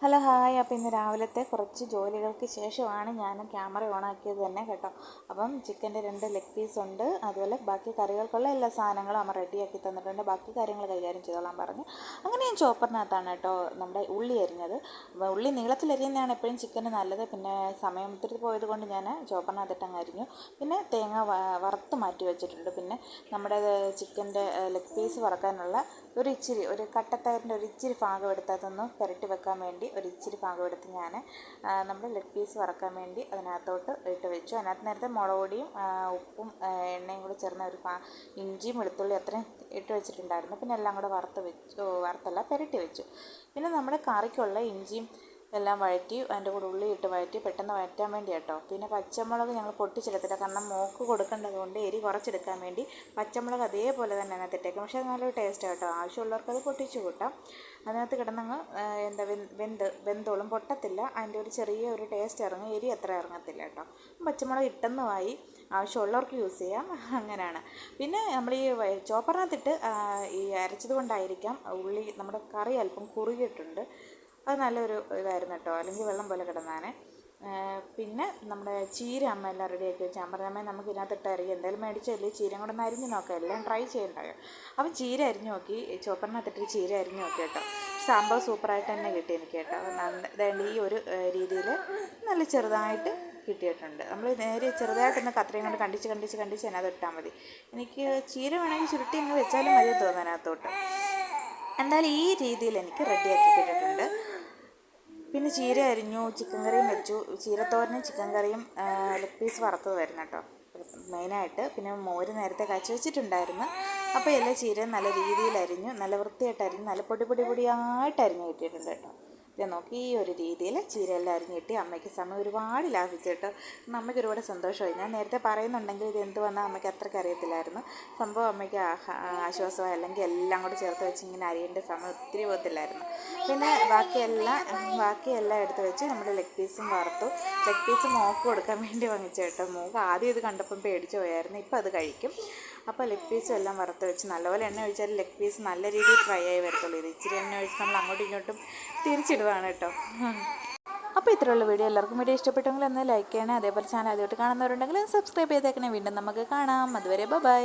Hello hi. അപ്പോൾ ഇന്ന് രാവിലത്തെ കുറച്ച് ജോലികൾക്ക് ശേഷമാണ് ഞാൻ ക്യാമറ ഓണാക്കിയത് തന്നെ കേട്ടോ. അപ്പം ചിക്കൻ്റെ 2 ലെഗ് പീസ് ഉണ്ട്, അതുപോലെ ബാക്കി കറികൾക്കുള്ള എല്ലാ സാധനങ്ങളും അമ്മ റെഡിയാക്കി തന്നിട്ടുണ്ട്. ബാക്കി കാര്യങ്ങൾ കൈകാര്യം ചെയ്തോളാൻ പറഞ്ഞു. അങ്ങനെ ഞാൻ ചോപ്പറിനകത്താണ് കേട്ടോ നമ്മുടെ ഉള്ളി അരിഞ്ഞത്. ഉള്ളി നീളത്തിലരിയുന്നതാണ് എപ്പോഴും ചിക്കന് നല്ലത്. പിന്നെ സമയം ഒത്തിരി പോയത് കൊണ്ട് ഞാൻ ചോപ്പറിനകത്തിട്ട് അങ്ങ് അരിഞ്ഞു. പിന്നെ തേങ്ങ വറുത്ത് മാറ്റി വെച്ചിട്ടുണ്ട്. പിന്നെ നമ്മുടെ ചിക്കൻ്റെ ലെഗ് പീസ് വറക്കാനുള്ള ഒരു കട്ടത്തയറിൻ്റെ ഒരു ഇച്ചിരി ഭാഗം എടുത്ത് അതൊന്ന് പുരട്ടി വെക്കാൻ വേണ്ടി ഒരു ഇച്ചിരി ഭാഗം എടുത്ത് ഞാൻ നമ്മുടെ ലെഗ് പീസ് വറക്കാൻ വേണ്ടി അതിനകത്തോട്ട് ഇട്ട് വെച്ചു. അതിനകത്ത് നേരത്തെ മുളക് പൊടിയും ഉപ്പും എണ്ണയും കൂടി ചേർന്ന ഇഞ്ചിയും വെളുത്തുള്ളി അത്രയും ഇട്ട് വെച്ചിട്ടുണ്ടായിരുന്നു. പിന്നെ എല്ലാം കൂടെ പുരട്ടി വെച്ചു. പിന്നെ നമ്മുടെ കറിക്കുള്ള ഇഞ്ചിയും എല്ലാം വഴറ്റി അതിൻ്റെ കൂടെ ഉള്ളി ഇട്ട് വഴറ്റി പെട്ടെന്ന് വഴറ്റാൻ വേണ്ടി കേട്ടോ. പിന്നെ പച്ചമുളക് ഞങ്ങൾ പൊട്ടിച്ചെടുത്തില്ല, കാരണം മോക്ക് കൊടുക്കേണ്ടത് കൊണ്ട് എരി കുറച്ചെടുക്കാൻ വേണ്ടി പച്ചമുളക് അതേപോലെ തന്നെ അതിനകത്ത് ഇട്ടേക്കും. പക്ഷേ അത് നല്ലൊരു ടേസ്റ്റ് കേട്ടോ. ആവശ്യമുള്ളവർക്ക് അത് പൊട്ടിച്ച് കൂട്ടാം. അതിനകത്ത് കിടന്നങ്ങ് വെന്തോളും, പൊട്ടത്തില്ല. അതിൻ്റെ ഒരു ചെറിയ ടേസ്റ്റ് ഇറങ്ങും, എരി അത്ര ഇറങ്ങത്തില്ല കേട്ടോ. പച്ചമുളക് ഇട്ടെന്നുമായി ആവശ്യമുള്ളവർക്ക് യൂസ് ചെയ്യാം, അങ്ങനെയാണ്. പിന്നെ നമ്മൾ ഈ ചോപ്പറിനകത്തിട്ട് ഈ അരച്ചത് കൊണ്ടായിരിക്കാം ഉള്ളി നമ്മുടെ കറി അല്പം കുറുകിയിട്ടുണ്ട്. അത് നല്ലൊരു ഇതായിരുന്നു കേട്ടോ, അല്ലെങ്കിൽ വെള്ളം പോലെ കിടന്നാണ്. പിന്നെ നമ്മുടെ ചീര അമ്മ എല്ലാം റെഡിയാക്കി വെച്ചാൽ പറഞ്ഞമ്മ നമുക്ക് ഇതിനകത്തിട്ട് അറിയാം, എന്തായാലും മേടിച്ചല്ലേ, ചീരയും കൂടെ ഒന്ന് അരിഞ്ഞ് നോക്കാം, എല്ലാം ട്രൈ ചെയ്യണ്ടായോ. അപ്പം ചീര അരിഞ്ഞ് നോക്കി, ചോപ്പറിനകത്തിട്ട് ചീര അരിഞ്ഞ് നോക്കി കേട്ടോ. സംഭവം സൂപ്പറായിട്ട് തന്നെ കിട്ടി എനിക്ക് കേട്ടോ. അതായത് ഈ ഒരു രീതിയിൽ നല്ല ചെറുതായിട്ട് കിട്ടിയിട്ടുണ്ട്. നമ്മൾ നേരെ ചെറുതായിട്ടൊന്ന് കത്രയും കൊണ്ട് കണ്ടിച്ച് അതിനകത്ത് ഇട്ടാൽ മതി. എനിക്ക് ചീര വേണമെങ്കിൽ ചുരുട്ടി അങ്ങ് വെച്ചാലും മതി തോന്നുന്നു അതിനകത്തോട്ട്. എന്തായാലും ഈ രീതിയിൽ എനിക്ക് റെഡിയാക്കി കിട്ടിയിട്ടുണ്ട്. പിന്നെ ചീര അരിഞ്ഞു, ചിക്കൻ കറിയും വെച്ചു. ചീരത്തോരനും ചിക്കൻ കറിയും ലെഗ് പീസ് വറുത്തതായിരുന്നു കേട്ടോ മെയിനായിട്ട്. പിന്നെ മോര് നേരത്തെ കാച്ചി വെച്ചിട്ടുണ്ടായിരുന്നു. അപ്പോൾ എല്ലാ ചീരയും നല്ല രീതിയിൽ അരിഞ്ഞു, നല്ല വൃത്തിയായിട്ട് അരിഞ്ഞു, നല്ല പൊടിയായിട്ട് അരിഞ്ഞ് കിട്ടിയിട്ടുണ്ട് കേട്ടോ. ഇത് നോക്കി ഈ ഒരു രീതിയിൽ ചീരയെല്ലാം അരിഞ്ഞ് കിട്ടി. അമ്മയ്ക്ക് സമയം ഒരുപാട് ലാഭിച്ചു കേട്ടോ. അമ്മയ്ക്ക് ഒരുപാട് സന്തോഷമായി. ഞാൻ നേരത്തെ പറയുന്നുണ്ടെങ്കിൽ ഇത് എന്ത് വന്നാൽ അമ്മയ്ക്ക് അത്രയ്ക്ക് അറിയത്തില്ലായിരുന്നു. സംഭവം അമ്മയ്ക്ക് ആശ്വാസമായി. അല്ലെങ്കിൽ എല്ലാം കൂടെ ചേർത്ത് വെച്ച് ഇങ്ങനെ അരിയേണ്ട സമയം ഒത്തിരി പോകത്തില്ലായിരുന്നു. പിന്നെ ബാക്കിയെല്ലാം എടുത്ത് വെച്ച് നമ്മുടെ ലെഗ് പീസും വറുത്തു. ലെഗ് പീസ് മോക്ക് കൊടുക്കാൻ വേണ്ടി വാങ്ങിച്ചു കേട്ടോ. മോക്ക് ആദ്യം ഇത് കണ്ടപ്പം പേടിച്ച് പോയായിരുന്നു, ഇപ്പം അത് കഴിക്കും. അപ്പോൾ ലെഗ് പീസും എല്ലാം വറുത്ത് വെച്ച് നല്ലപോലെ എണ്ണ ഒഴിച്ചാൽ ലെഗ് പീസ് നല്ല രീതിയിൽ ഫ്രൈ ആയി വരത്തുള്ളൂ. ഇത് ഇച്ചിരി എണ്ണ ഒഴിച്ച് നമ്മൾ അങ്ങോട്ടും ഇങ്ങോട്ടും തിരിച്ചിടുവാണ് കേട്ടോ. അപ്പോൾ ഇത്രയുള്ള വീഡിയോ എല്ലാവർക്കും വീഡിയോ ഇഷ്ടപ്പെട്ടെങ്കിൽ ഒന്ന് ലൈക്ക് ചെയ്യണേ. അതേപോലെ ചാനൽ ആദ്യമായിട്ട് കാണുന്നവരുണ്ടെങ്കിൽ സബ്സ്ക്രൈബ് ചെയ്തേക്കണേ. വീണ്ടും നമുക്ക് കാണാം. അതുവരെ ബൈ.